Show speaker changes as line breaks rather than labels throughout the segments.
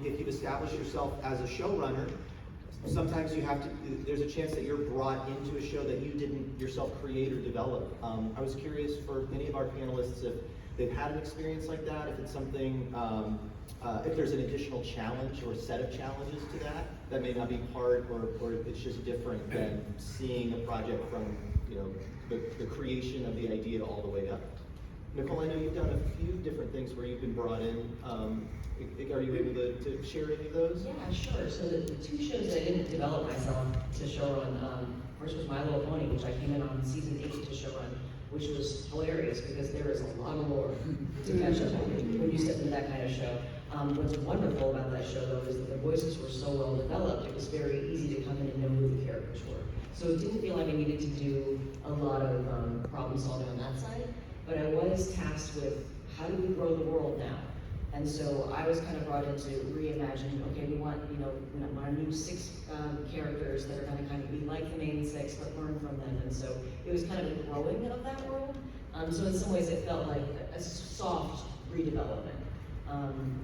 if you've established yourself as a showrunner, sometimes you have to, there's a chance that you're brought into a show that you didn't yourself create or develop. I was curious for any of our panelists if they've had an experience like that, if it's something, if there's an additional challenge or set of challenges to that may not be part, or it's just different than seeing a project from, you know, the creation of the idea all the way up. Nicole, I know you've done a few different things where you've been brought in. Are you able to share any of those?
Yeah, sure. So the two shows I didn't develop myself to showrun, first was My Little Pony, which I came in on season 8 to showrun, which was hilarious because there is a lot of lore to catch up on when you step into that kind of show. What's wonderful about that show, though, is that the voices were so well developed, it was very easy to come in and know who the characters were. So it didn't feel like I needed to do a lot of problem solving on that side, but I was tasked with how do we grow the world now? And so I was kind of brought in to reimagine, okay, we want, you know, our new 6 characters that are going to kind of be like the main 6, but learn from them. And so it was kind of a growing of that world. So in some ways it felt like a soft redevelopment.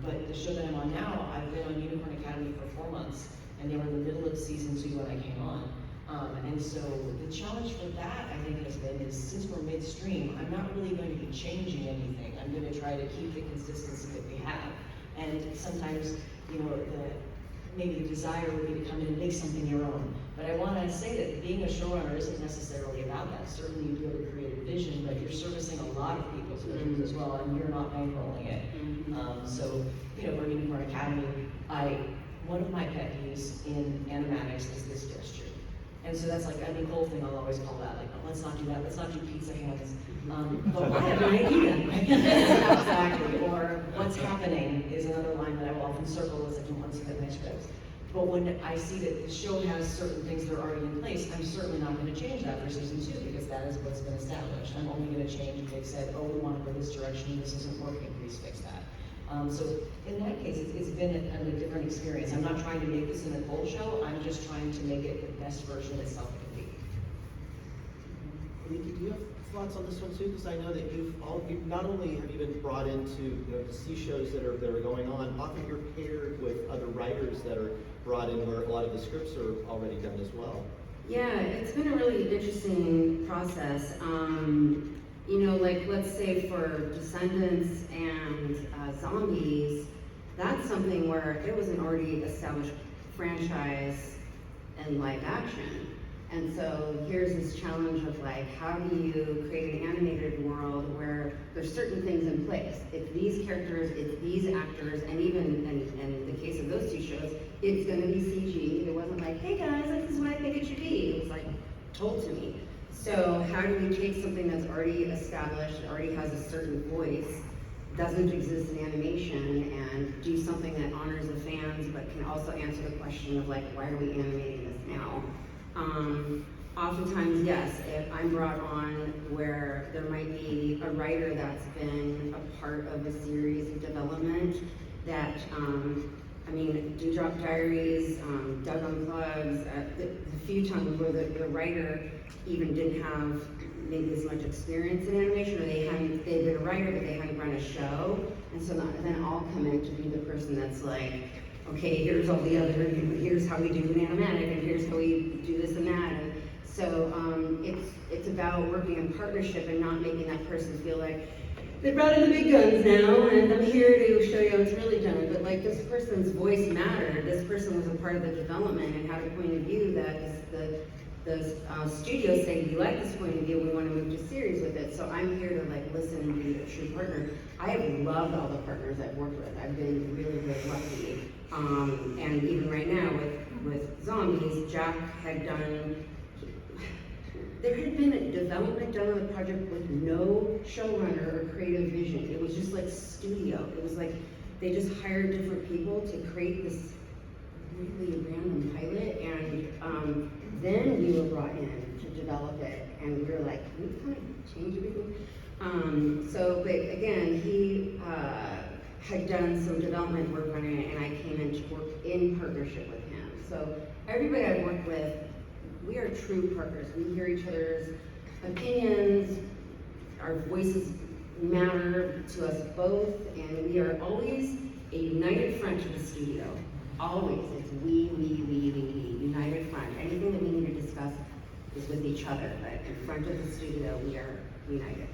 But the show that I'm on now, I've been on Unicorn Academy for 4 months, and they were in the middle of season 2 when I came on. And so the challenge for that, I think, has been is since we're midstream, I'm not really going to be changing anything. I'm going to try to keep the consistency that we have. And sometimes, you know, maybe the desire would be to come in and make something your own. But I want to say that being a showrunner isn't necessarily about that. Certainly you do have a creative vision, but you're servicing a lot of people's visions as well, and you're not bankrolling it. So, you know, for Unicorn Academy, one of my pet peeves in animatics is this gesture. And so that's like a Nicole thing I'll always call that, like, oh, let's not do that, let's not do pizza hands. But I have an idea. Exactly. Or what's happening is another line that I will often circle as I don't want to see that next script. But when I see that the show has certain things that are already in place, I'm certainly not going to change that for season 2 because that is what's been established. I'm only going to change if they've said, oh, we want to go this direction, this isn't working, please fix that. So in that case, it's been a different experience. I'm not trying to make this a Nicole show, I'm just trying to make it the best version itself it can be.
Aliki, do you have thoughts on this one too? Because I know that you've not only have you been brought into, you know, to see shows that are going on, often you're paired with other writers that are brought in where a lot of the scripts are already done as well.
Yeah, it's been a really interesting process. You know, like let's say for Descendants and Zombies, that's something where it was an already established franchise and live action. And so here's this challenge of like, how do you create an animated world where there's certain things in place? It's these characters, it's these actors, and even in the case of those 2 shows, it's gonna be CG. It wasn't like, hey guys, this is what I think it should be. It was like told to me. So how do we take something that's already established, already has a certain voice, doesn't exist in animation, and do something that honors the fans, but can also answer the question of like, why are we animating this now? Oftentimes, yes, if I'm brought on where there might be a writer that's been a part of a series of development that, I mean, Dewdrop Diaries, Doug Unplugged, the few times where the writer even didn't have maybe as much experience in animation, or they've been a writer but they hadn't run a show, and so then I'll come in to be the person that's like, okay, here's all the other, here's how we do an animatic, and here's how we do this and that. And so it's about working in partnership and not making that person feel like, they brought in the big guns now, and I'm here to show you how it's really done. But like, this person's voice mattered. This person was a part of the development and had a point of view that the studio saying, you like this point of view, we want to move to series with it. So I'm here to like listen and be a true partner. I have loved all the partners I've worked with. I've been really, really lucky. And even right now with Zombies, Jack had done, there had been a development done on the project with no showrunner or creative vision. It was just like studio. It was like they just hired different people to create this really random pilot, and then we were brought in to develop it, and we were like, can we kind of change everything? But again, he had done some development work on it, and I came in to work in partnership with him. So everybody I've worked with, we are true partners. We hear each other's opinions, our voices matter to us both, and we are always a united front to the studio. Always, it's we, united front. Anything that we need to discuss is with each other, but in front of the studio, we are united.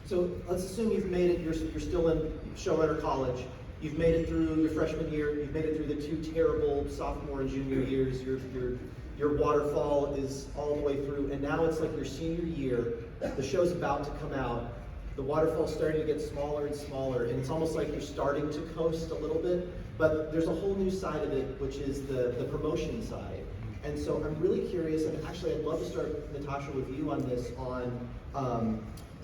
So let's assume you've made it, you're still in showrunner college, you've made it through your freshman year, you've made it through the 2 terrible sophomore and junior years, your waterfall is all the way through, and now it's like your senior year, the show's about to come out, the waterfall's starting to get smaller and smaller, and it's almost like you're starting to coast a little bit, but there's a whole new side of it, which is the promotion side. And so I'm really curious, and actually I'd love to start, Natasha, with you on this, on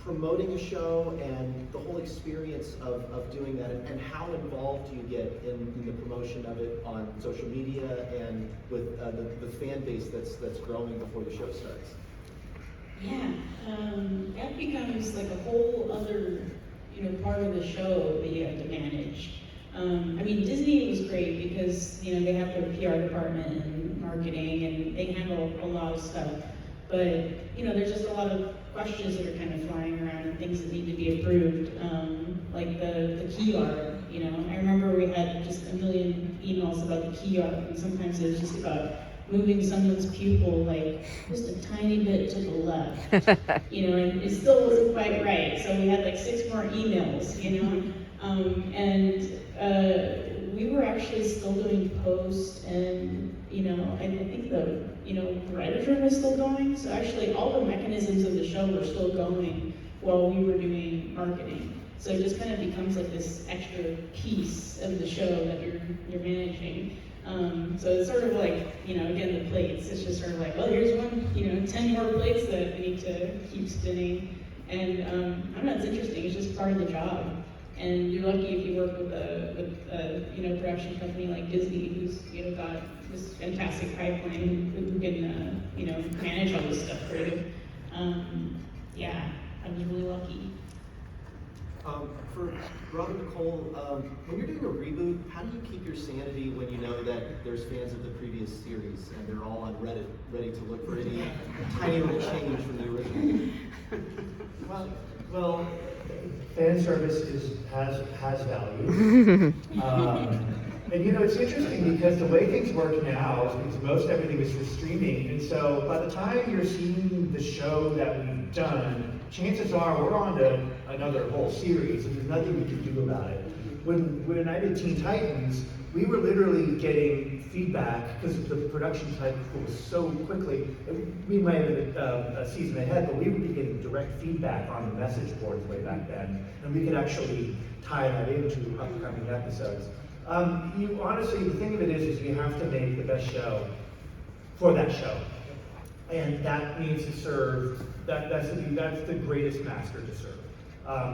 promoting a show and the whole experience of doing that, and how involved do you get in the promotion of it on social media and with the fan base that's growing before the show starts?
Yeah, that becomes like a whole other, part of the show that you have to manage. I mean, Disney was great because, they have their PR department and marketing and they handle a lot of stuff. But, there's just a lot of questions that are kind of flying around and things that need to be approved, like the key art, I remember we had just a million emails about the key art, and sometimes it was just about moving someone's pupil like just a tiny bit to the left, and it still wasn't quite right. So we had like 6 more emails, and we were actually still doing post, and I think the writer's room was still going. So actually all the mechanisms of the show were still going while we were doing marketing. So it just kind of becomes like this extra piece of the show that you're managing. So it's sort of like, again, the plates. It's just sort of like, well, here's one, 10 more plates that we need to keep spinning. And I don't know, it's interesting. It's just part of the job. And you're lucky if you work with a production company like Disney, who's got this fantastic pipeline who can manage all this stuff for you. Yeah, I was really lucky.
For Rob and Nicole, when you're doing a reboot, how do you keep your sanity when you know that there's fans of the previous series and they're all on Reddit ready to look for any tiny little change from the original?
Well, fan service has value. And it's interesting because the way things work now is most everything is for streaming, and so by the time you're seeing the show that we've done, chances are we're on to another whole series, and there's nothing we can do about it. When I did Teen Titans, we were literally getting feedback because the production cycle was so quickly. We might have been a season ahead, but we would be getting direct feedback on the message boards way back then, and we could actually tie that into upcoming episodes. Honestly, the thing of it is you have to make the best show for that show, and that means to serve. That's the greatest master to serve.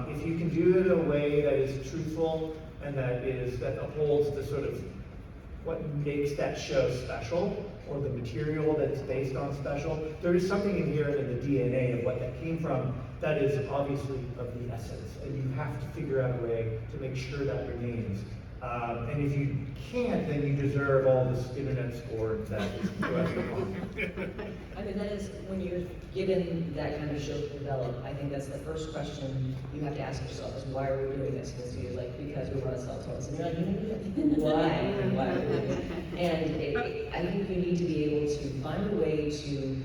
If you can do it in a way that is truthful and that upholds the sort of what makes that show special, or the material that's based on special, there is something inherent in the DNA of what that came from that is obviously of the essence, and you have to figure out a way to make sure that remains. And if you can't, then you deserve all this internet score that is going on.
I mean, that is, when you're given that kind of show to develop, I think that's the first question you have to ask yourself is, why are we doing this? Because you're like, because we want to sell toys. And you're like, why? Why are we doing it? And I think you need to be able to find a way to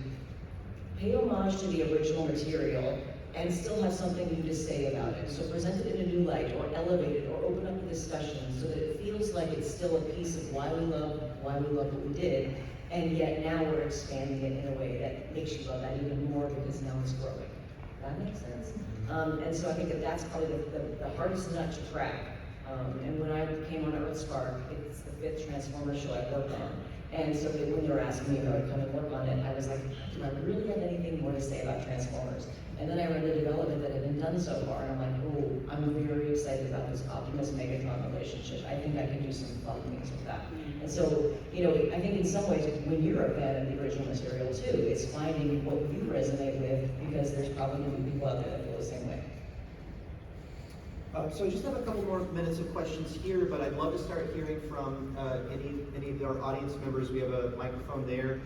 pay homage to the original material and still have something new to say about it. So present it in a new light, or elevate it, or open up the discussion so that it feels like it's still a piece of why we love what we did, and yet now we're expanding it in a way that makes you love that even more because now it's growing. That makes sense? And so I think that's probably the hardest nut to crack. And when I came on Earthspark, it's the 5th Transformers show I've worked on. And so when they were asking me if I would come and work on it, I was like, do I really have anything more to say about Transformers? And then I read the development that had been done so far, and I'm like, oh, I'm very excited about this Optimus-Megatron relationship. I think I can do some fun things with that. And so, I think in some ways, when you're a fan of the original material too, it's finding what you resonate with, because there's probably going to be people out there that feel the same way.
So I just have a couple more minutes of questions here, but I'd love to start hearing from any of our audience members. We have a microphone there.